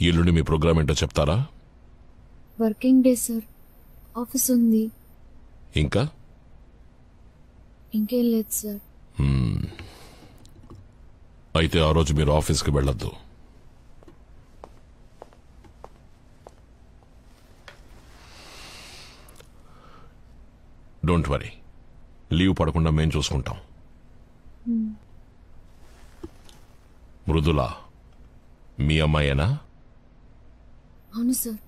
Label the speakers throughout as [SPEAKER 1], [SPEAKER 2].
[SPEAKER 1] ఎల్లుండి మీ ప్రోగ్రామ్ ఏంటో చెప్తారా?
[SPEAKER 2] వర్కింగ్ డే సార్, ఆఫీస్ ఉంది.
[SPEAKER 1] ఇంకా
[SPEAKER 2] ఇంకేం లేదు సార్.
[SPEAKER 1] అయితే ఆ రోజు మీరు ఆఫీస్కి వెళ్ళొద్దు. డోంట్ వరీ, లీవ్ పడకుండా మేం చూసుకుంటాం. మృదుల మీ అమ్మాయేనా?
[SPEAKER 2] అవును సార్.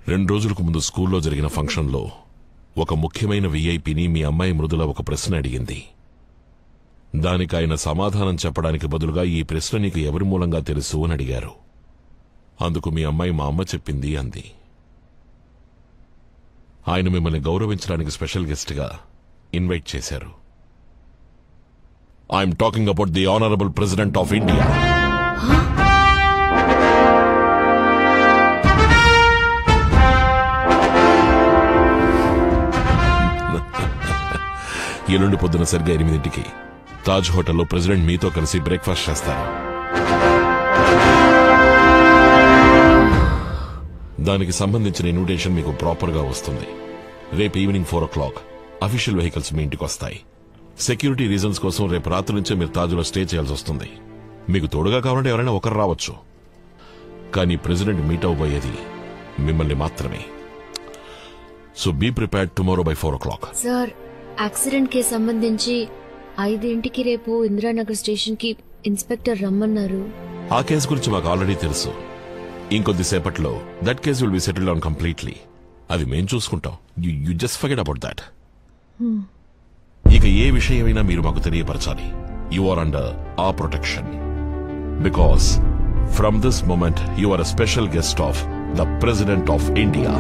[SPEAKER 1] 2 రోజులకు ముందు స్కూల్లో జరిగిన ఫంక్షన్లో ఒక ముఖ్యమైన విఐపిని మీ అమ్మాయి మృదుల ఒక ప్రశ్న అడిగింది. దానికి ఆయన సమాధానం చెప్పడానికి బదులుగా ఈ ప్రశ్న నీకు ఎవరి మూలంగా తెలుసు అని అడిగారు. అందుకు మీ అమ్మాయి మా అమ్మ చెప్పింది అంది. ఆయన మిమ్మల్ని గౌరవించడానికి స్పెషల్ గెస్ట్గా ఇన్వైట్ చేశారు. I'm talking about the honourable president of India. ఎల్లుండి పొద్దున సరిగ్గా 8ంటికి తాజ్ హోటల్లో ప్రెసిడెంట్ మీతో కలిసి బ్రేక్ఫాస్ట్ చేస్తారు. దానికి సంబంధించిన ఇన్విటేషన్ మీకు ప్రాపర్గా వస్తుంది. రేపు ఈవినింగ్ 4 o'clock అఫీషియల్ వెహికల్స్ మీ ఇంటికి వస్తాయి. సెక్యూరిటీ రీజన్స్ కోసం రేపు రాత్రి నుంచే మీరు తాజ్లో స్టే చేయాల్సి వస్తుంది. మీకు తోడుగా కావాలంటే ఎవరైనా ఒకరు రావచ్చు, కానీ ప్రెసిడెంట్ మీట్ అవబోయేది మిమ్మల్ని మాత్రమే. So be prepared tomorrow by 4 o'clock.
[SPEAKER 2] Sir, accident కి సంబంధించి 5ంటికి రేపు ఇందిరానగర్ స్టేషన్ కి ఇన్స్పెక్టర్ రమ్మన్నారు.
[SPEAKER 1] ఆ కేసు గురించి మాకు ఆల్రెడీ తెలుసు. ఇంకొద్దిసేపట్లో that case will be settled on completely. అది మేం చూసుకుంటాం. You just forget about that. ఇక ఏ విషయమైనా మీరు మాకు తెలియపరచాలి. You are under our protection. Because from this moment you are a special guest of the president of India.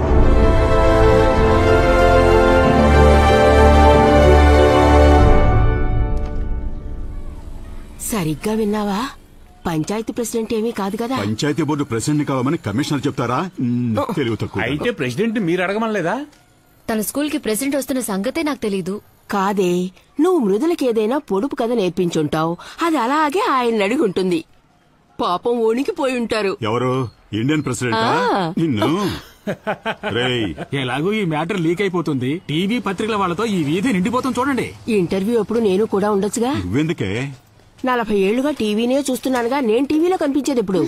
[SPEAKER 3] సరిగ్గా విన్నావా? పంచాయతీ ప్రెసిడెంట్ ఏమీ కాదు కదా.
[SPEAKER 4] పంచాయతీ బోర్డు ప్రెసిడెంట్ కావాలని కమిషనర్ చెప్తారా? తెలివి తక్కువ.
[SPEAKER 5] అయితే ప్రెసిడెంట్ మీరు అడగమనలేదా?
[SPEAKER 2] తన స్కూల్ కి ప్రెసిడెంట్ వస్తున్న సంగతే నాకు తెలీదు.
[SPEAKER 3] కాదే, నువ్వు మృదులకి ఏదైనా పొడుపు కథ నేర్పించుంటావు. అది అలాగే ఆయన అడిగి ఉంటుంది. పాపం వణికిపోయి ఉంటారు.
[SPEAKER 4] ఎవరు? Indian president? నిన్ను
[SPEAKER 5] ఎలాగో ఈ మ్యాటర్ లీక్ అయిపోతుంది. టీవీ పత్రికల వాళ్ళతో ఈ వీధి నిండిపోతుంది చూడండి.
[SPEAKER 3] ఇంటర్వ్యూ అప్పుడు నేను కూడా ఉండొచ్చుగా.
[SPEAKER 4] నువ్వెందుకే?
[SPEAKER 3] 40 ఏళ్లుగా టీవీనే చూస్తున్నానుగా. నేను టీవీలో కనిపించేది ఇప్పుడు.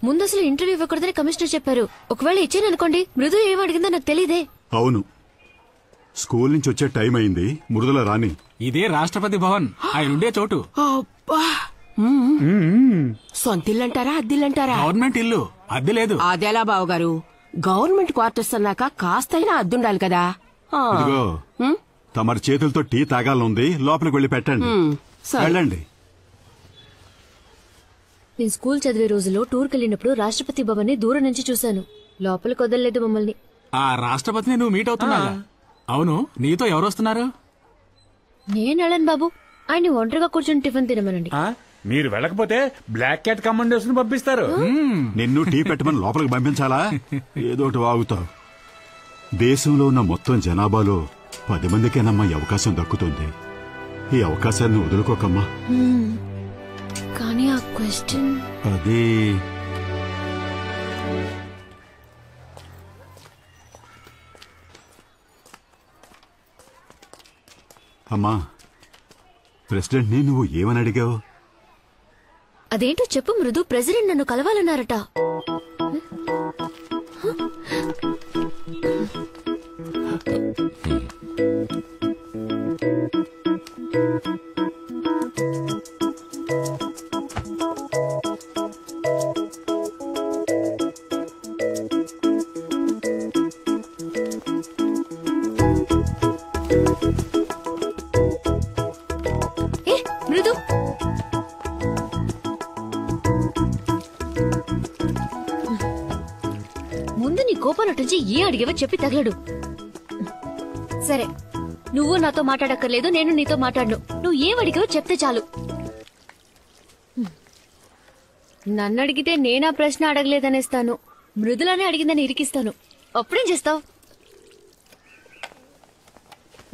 [SPEAKER 2] ముందు అసలు ఇంటర్వ్యూ ఇవ్వకూడదని కమిషనర్ చెప్పారు. ఒకవేళ ఇచ్చాననుకోండి, మృదు ఏం అడిగిందో నాకు తెలీదే.
[SPEAKER 4] అవును, స్కూల్ నుంచి వచ్చే టైం అయింది. మృదుల రాని.
[SPEAKER 5] ఇదే రాష్ట్రపతి భవన్, ఆయన ఉండే చోటు.
[SPEAKER 3] సొంతిల్లంటారా అద్దిల్లంటారా?
[SPEAKER 5] గవర్నమెంట్ ఇల్లు, అద్దె లేదు.
[SPEAKER 3] అదేలా బావగారు, గవర్నమెంట్ క్వార్టర్స్ అన్నాక కాస్తైనా అద్దుండాలి కదా.
[SPEAKER 4] ఇదిగో తమరి చేతులతో టీ తాగాలనుంది. లోపలికి వెళ్లి పెట్టండి. వెళ్ళండి.
[SPEAKER 2] నేను స్కూల్ చదివే రోజుల్లో టూర్కి వెళ్ళినప్పుడు రాష్ట్రపతి భవన్ ని దూరం నుంచి చూశాను. లోపలికి వదలలేదు మమ్మల్ని.
[SPEAKER 5] ఆ రాష్ట్రపతిని నువ్వు మీట్ అవుతున్నావా? అవును, నీతో ఎవరు వస్తున్నారు?
[SPEAKER 2] నేను వెళ్ళను బాబు. ఆయన ఒంటరిగా కూర్చొని టిఫిన్ తినమనండి.
[SPEAKER 5] మీరు వెళ్ళకపోతే బ్లాక్ క్యాట్ కమాండర్స్ ని పంపిస్తారు.
[SPEAKER 4] నిన్ను టీ పెట్టమని లోపలికి పంపించాలా? ఏదోటి వాగుతావు. దేశంలో ఉన్న మొత్తం జనాభాలో 10 మందికేనమ్మా ఈ అవకాశం దక్కుతుంది. ఈ అవకాశాన్ని వదులుకోకమ్మా.
[SPEAKER 2] కానీ ఆ క్వశ్చన్
[SPEAKER 4] అది అమ్మా, ప్రెసిడెంట్ ని నువ్వు ఏమని అడిగావు?
[SPEAKER 2] అదేంటో చెప్పు మృదు. ప్రెసిడెంట్ నన్ను కలవాలన్నారట. మృదు, ముందు నీ కోపం నటించి ఏ అడిగేవో చెప్పి తగలడు. సరే, నువ్వు నాతో మాట్లాడక్కర్లేదు, నేను నీతో మాట్లాడను. నువ్వు ఏం అడిగావో చెప్తే చాలు. నన్ను అడిగితే నేనా ప్రశ్న అడగలేదనేస్తాను. మృదులానే అడిగిందని ఇరికిస్తాను. అప్పుడేం చేస్తావు?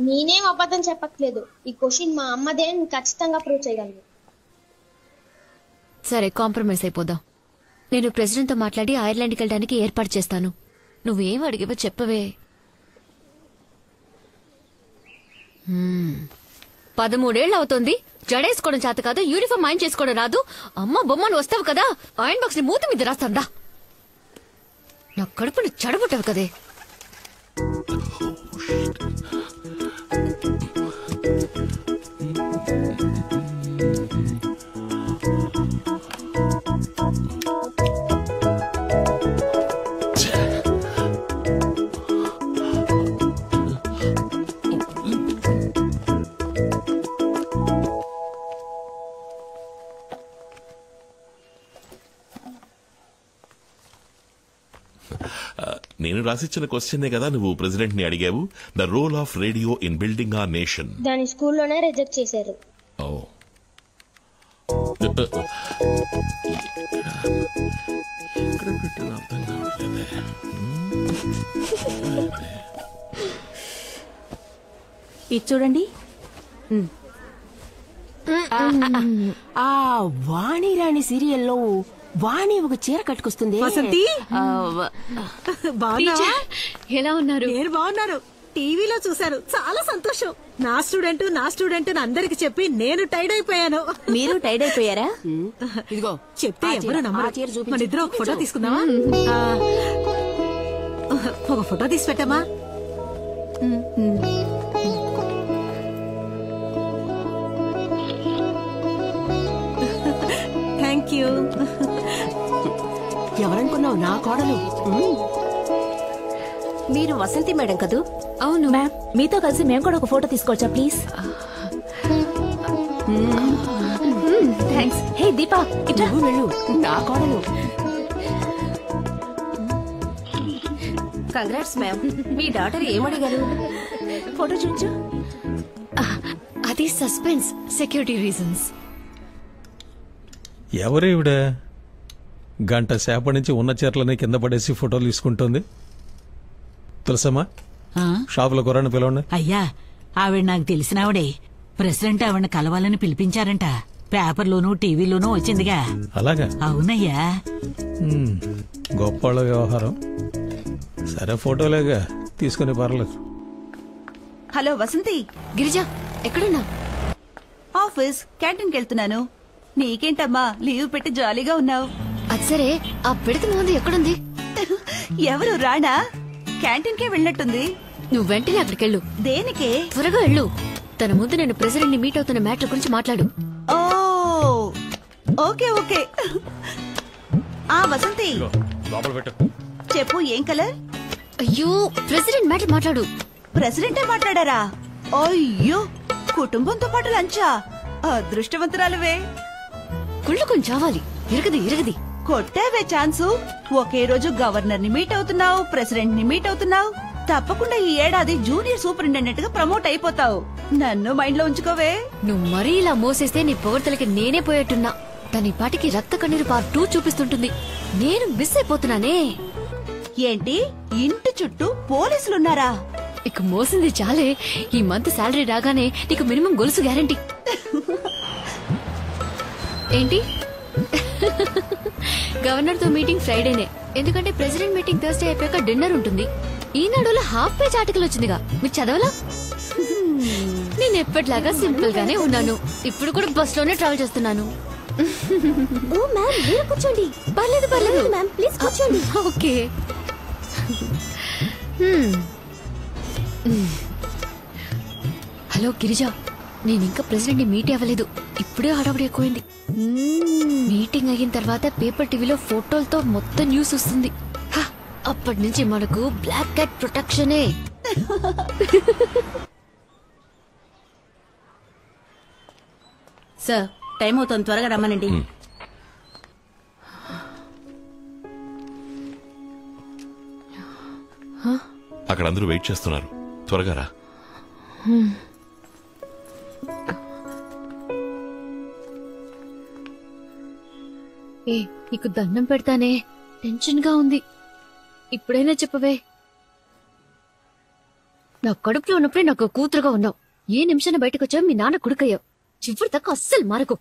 [SPEAKER 6] నేనేం అబద్ధం చెప్పట్లేదు. ఈ క్వశ్చన్ మా అమ్మదే ఖచ్చితంగా ప్రూవ్ చేయగలను.
[SPEAKER 2] సరే, కాంప్రమైజ్ అయిపోదాం. నేను ప్రెసిడెంట్ తో మాట్లాడి ఐర్లాండ్కి వెళ్ళడానికి ఏర్పాటు చేస్తాను. నువ్వేం అడిగావో చెప్పవే. 13 ఏళ్ళు అవుతోంది, జడేసుకోవడం చేత కాదు, యూనిఫామ్ ఆయన చేసుకోవడం రాదు. అమ్మ బొమ్మను వస్తావు కదా, ఆయన బాక్స్ ని మూతి మీద రాస్తాందా. నా కడుపుని చెడబుట్టావు కదే.
[SPEAKER 1] నేను రాసిచ్చిన క్వశ్చనే కదా నువ్వు ప్రెసిడెంట్ ని అడిగావు. The role of radio in building or nation.
[SPEAKER 6] దాని స్కూల్లోనే రిజెక్ట్ చేశారు.
[SPEAKER 7] ఇది చూడండి.
[SPEAKER 3] ఆ వాణిరాణి సీరియల్లో వాణి ఒక చీర కట్టుకొస్తుంది.
[SPEAKER 7] వసంతి, బాగున్నావా?
[SPEAKER 2] ఎలా ఉన్నారు?
[SPEAKER 7] నేను బాగున్నాను. టీవీలో చూశాను, చాలా సంతోషం. నా స్టూడెంట్ అందరికి చెప్పి నేను టైడ్ అయిపోయాను.
[SPEAKER 3] మీరు టైడ్ అయిపోయారా? ఇదిగో
[SPEAKER 7] చెప్తే ఎవరు నమ్మరు. మన ఇద్దరు ఒక ఫోటో తీసుకుందామా? ఒక ఫోటో తీసి పెట్టామా? Thank you.
[SPEAKER 3] ఎవరనుకున్నావు? నా కోడలు.
[SPEAKER 8] మీరు వసంతి మేడం కదూ?
[SPEAKER 2] అవును
[SPEAKER 8] మ్యామ్, మీతో కలిసి మేము కూడా ఒక ఫోటో తీసుకోవచ్చా ప్లీజ్? థ్యాంక్స్. హే దీపా, ఇట్లా
[SPEAKER 3] వెళ్ళు. నా కోడలు.
[SPEAKER 8] Congrats ma'am. మీ డాటర్ ఏమడిగారు? ఫోటో చూపించు.
[SPEAKER 2] అది సస్పెన్స్, సెక్యూరిటీ రీజన్స్.
[SPEAKER 9] ఎవరేవిడ గంట సేపటి నుంచి ఉన్న చీరలని కింద పడేసి ఫోటోలు తీసుకుంటుంది? తెలుసమ్మా, షాపులో కుర్రాన్ని పిలవండి.
[SPEAKER 7] అయ్యా, ఆవిడ నాకు తెలిసినావిడే. ప్రెసిడెంట్ ఆవిడని కలవాలని పిలిపించారంట. పేపర్లోనూ టీవీలోనూ వచ్చిందిగా.
[SPEAKER 9] అలాగా?
[SPEAKER 7] అవునయ్యా.
[SPEAKER 9] గొప్ప వ్యవహారం. సరే, ఫోటోలేగా తీసుకుని పర్లేదు.
[SPEAKER 10] హలో వసంతి.
[SPEAKER 2] గిరిజా, ఎక్కడున్నా?
[SPEAKER 10] ఆఫీస్ క్యాంటీన్కి వెళ్తున్నాను. నీకేంటమ్మా లీవ్ పెట్టి జాలీగా ఉన్నావు?
[SPEAKER 2] అది సరే, ఆ పిడత ముందు ఎక్కడుంది?
[SPEAKER 10] ఎవరు రాణా? క్యాంటీన్కే వెళ్ళినట్టుంది.
[SPEAKER 2] నువ్వు వెంటనే అక్కడికెళ్ళు.
[SPEAKER 10] దేనికే?
[SPEAKER 2] త్వరగా వెళ్ళు. తన ముందు నేను ప్రెసిడెంట్ ని మీట్ అవుతున్న మ్యాటర్ గురించి మాట్లాడు.
[SPEAKER 10] ఓ ఓకే ఓకే. ఆ వసంతి, చెప్పు, ఏం కలర్?
[SPEAKER 2] అయ్యో, ప్రెసిడెంట్ మ్యాటర్ మాట్లాడు.
[SPEAKER 10] ప్రెసిడెంటే మాట్లాడారా? అయ్యో, కుటుంబంతో పాటు లంచా? అదృష్టవంతురాలువే.
[SPEAKER 2] కుళ్ళు కొంచెం చావాలి. ఇరగది
[SPEAKER 10] కొట్టావే ఛాన్సు. ఒకే రోజు గవర్నర్ ని మీట్ అవుతున్నావు, ప్రెసిడెంట్ ని మీట్ అవుతున్నావు. తప్పకుండా ఈ ఏడాది జూనియర్ సూపరింటెండెంట్ గా ప్రమోట్ అయిపోతావు. నన్ను మైండ్ లో ఉంచుకోవే.
[SPEAKER 2] నువ్వు మరీ ఇలా మోసేస్తే నీ పొగడ్తలకి నేనే పోయేట్టున్నా. తన పాటికి రక్త కన్నీరు పార్ట్ 2 చూపిస్తుంటుంది. నేను మిస్ అయిపోతున్నానే.
[SPEAKER 10] ఏంటి, ఇంటి చుట్టూ పోలీసులున్నారా?
[SPEAKER 2] ఇక మోసింది చాలే. ఈ మంత్ శాలరీ రాగానే నీకు మినిమం గొలుసు గ్యారంటీ. ఏంటి? గవర్నర్ తో మీటింగ్ ఫ్రైడేనే, ఎందుకంటే ప్రెసిడెంట్ మీటింగ్ థర్స్డే అయిపోయాక డిన్నర్ ఉంటుంది. ఈనాడులో హాఫ్ పేజ్ ఆర్టికల్ వచ్చిందిగా, మీరు చదవలా? నేను ఎప్పటిలాగా సింపుల్ గానే ఉన్నాను. ఇప్పుడు కూడా బస్ లోనే ట్రావెల్ చేస్తున్నాను.
[SPEAKER 8] ఓ మ్యామ్, మీరు కూర్చోండి.
[SPEAKER 2] పర్లేదు
[SPEAKER 8] మ్యామ్, ప్లీజ్ కూర్చోండి.
[SPEAKER 2] ఓకే. హలో గిరిజా, నేను ఇంకా ప్రెసిడెంట్ ని మీట్ అవ్వలేదు. ఇప్పుడే హడావుడి ఎక్కువైంది. మీటింగ్ అయిన తర్వాత పేపర్ టీవీలో ఫోటోలతో మొత్తం న్యూస్ వస్తుంది. అప్పటి నుంచి మనకు బ్లాక్ క్యాట్ ప్రొటెక్షనే.
[SPEAKER 7] సార్, టైం అవుతుంది, త్వరగా రమ్మనండి.
[SPEAKER 1] అక్కడ అందరూ వెయిట్ చేస్తున్నారు, త్వరగా రా.
[SPEAKER 2] నీకు దండం పెడతానే, టెన్షన్ గా ఉంది. ఇప్పుడైనా చెప్పవే. నా కడుపులో ఉన్నప్పుడే నాకు కూతురుగా ఉన్నావు. ఏ నిమిషాన్ని బయటకు వచ్చావు, మీ నాన్న కొడుకయ్యావు. చివరి తక్కువ అస్సలు మారకు.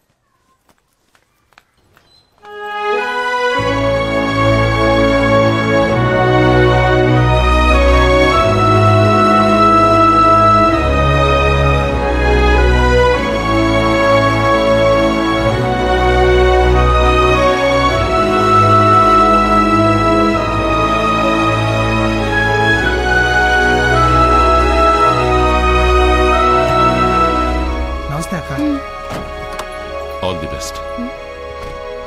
[SPEAKER 1] All the best.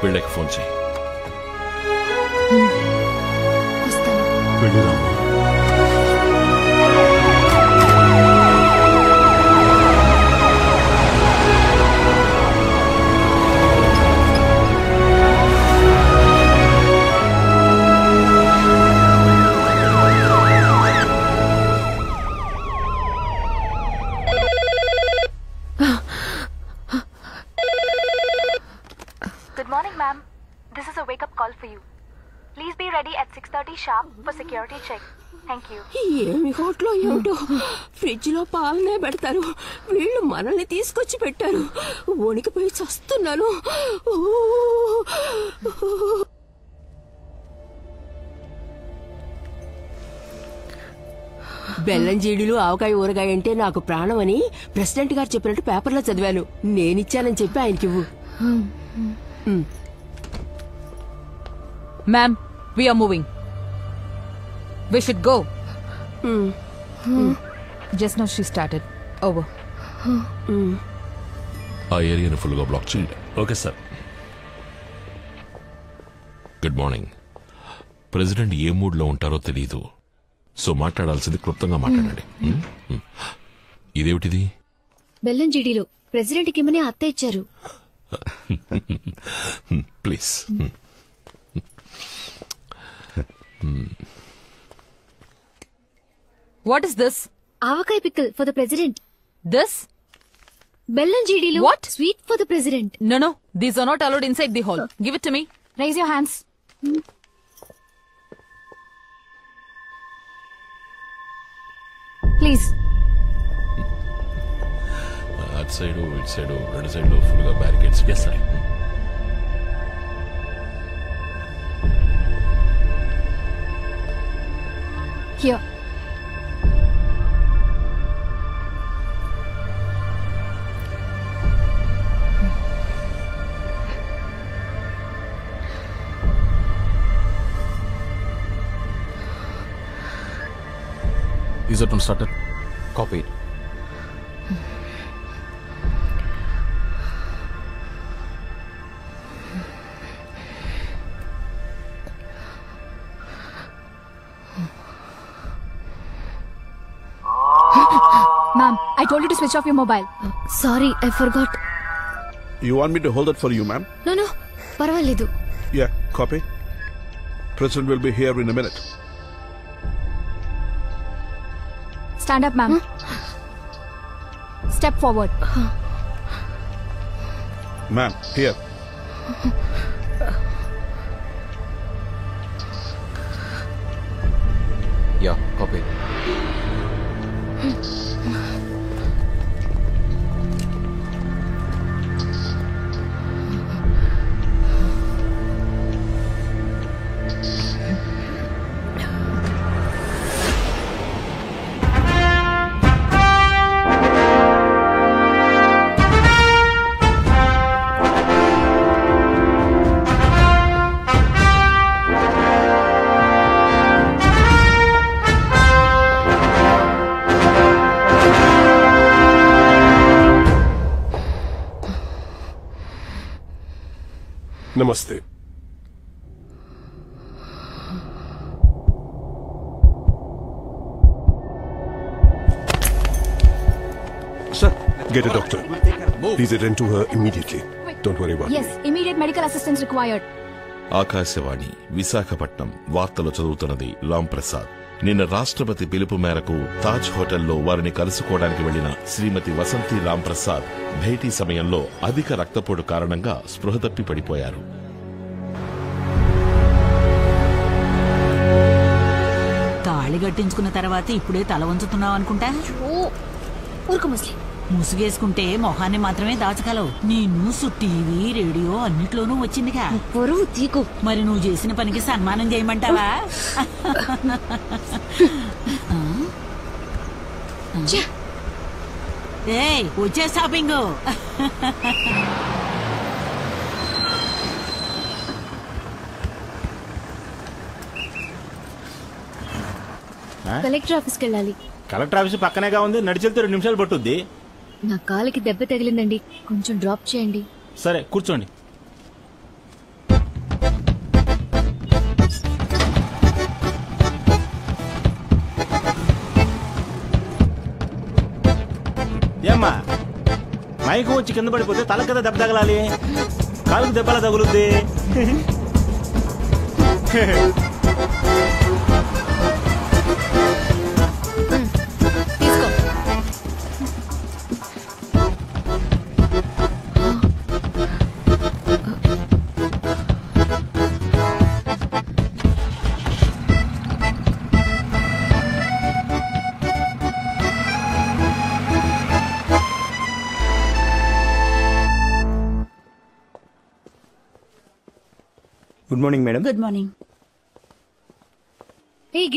[SPEAKER 1] వీళ్ళకి ఫోన్ చేయి.
[SPEAKER 4] వెళ్ళిరామ్మా.
[SPEAKER 11] Good morning, ma'am. This is a wake-up call for you. Please be ready at 6:30 sharp for security check. Thank you.
[SPEAKER 3] ఏమి హోటలో ఏమిటో ఫ్రిడ్జ్ లో పాలనే పెడతారు, వీళ్ళు మనల్ని తీసుకొచ్చి పెట్టారు. వణికిపోయి చస్తున్నాను. బెల్లం జీడీలు ఆవకాయ ఊరగాయ అంటే నాకు ప్రాణం అని ప్రెసిడెంట్ గారు చెప్పినట్టు పేపర్లో చదివాను. నేనిచ్చానని చెప్పి ఆయనకివ్వు.
[SPEAKER 12] Ma'am, we are moving. We should go. Just now she started. Over.
[SPEAKER 1] ఆ ఏరియాను ఫుల్గా బ్లాక్ చేయండి. Okay sir. Good morning. President ఏ మూడ్లో ఉంటారో తెలీదు, సో మాట్లాడాల్సింది క్లుప్తంగా మాట్లాడండి. ఇదేమిటిది?
[SPEAKER 2] బెల్లం జీడీలో ప్రెసిడెంట్కి ఇమ్మని అత్త ఇచ్చారు.
[SPEAKER 1] Please.
[SPEAKER 12] What is this?
[SPEAKER 2] Avakaya pickle for the president.
[SPEAKER 12] This?
[SPEAKER 2] బెల్లం జీడీలు.
[SPEAKER 12] What?
[SPEAKER 2] Sweet for the president.
[SPEAKER 12] No. These are not allowed inside the hall. Give it to me. Raise your hands. Please.
[SPEAKER 1] అటు side ఇటు side రెండు సైడ్లో ఫుల్గా barricades. Yes sir.
[SPEAKER 12] Here.
[SPEAKER 5] Is it started? Copy.
[SPEAKER 12] Ma'am, I told you to switch off your mobile.
[SPEAKER 2] Sorry, I forgot.
[SPEAKER 13] You want me to hold it for you, ma'am?
[SPEAKER 2] No, పర్వాలేదు.
[SPEAKER 13] Yeah, copy. President will be here in a minute.
[SPEAKER 12] Stand up, ma'am. Step forward.
[SPEAKER 13] Ma'am, here.
[SPEAKER 5] Yeah, copy.
[SPEAKER 13] Namaste. Sir, get a doctor. Please attend to her immediately. Don't worry about
[SPEAKER 12] Yes, immediate medical assistance required.
[SPEAKER 1] Akashvani Visakhapatnam వార్తలు చదువుతున్నది రామ్ ప్రసాద్. నిన్న రాష్ట్రపతి పిలుపు మేరకు తాజ్ హోటల్లో వారిని కలుసుకోవడానికి వెళ్లిన శ్రీమతి వసంతి రామ్ ప్రసాద్ భేటీ సమయంలో అధిక రక్తపోటు కారణంగా స్పృహ తప్పి పడిపోయారు.
[SPEAKER 7] తాళి గట్టించుకున్న తర్వాత ఇప్పుడే తల వంచుతున్నావు అనుకుంటా. ముసుగేసుకుంటే మొహాన్ని మాత్రమే దాచగలవు. నీ న్యూస్ టీవీ రేడియో అన్నిట్లోనూ వచ్చిందిగా. మరి నువ్వు చేసిన పనికి సన్మానం చేయమంటావా? ఏయ్, వచ్చే షాపింగ్.
[SPEAKER 2] కలెక్టర్ ఆఫీస్కి వెళ్ళాలి.
[SPEAKER 14] కలెక్టర్ ఆఫీస్ పక్కనేగా ఉంది, నడిచెళ్తే 2 నిమిషాలు పట్టుద్ది.
[SPEAKER 2] నా కాలికి దెబ్బ తగిలిందండి, కొంచెం డ్రాప్ చేయండి.
[SPEAKER 14] సరే కూర్చోండి. ఏమ్మా మైకు వచ్చి కింద పడిపోతే తల కదా దెబ్బ తగలాలి, కాలుకు దెబ్బలా తగులుద్ది.
[SPEAKER 15] Good morning madam.
[SPEAKER 10] Good morning.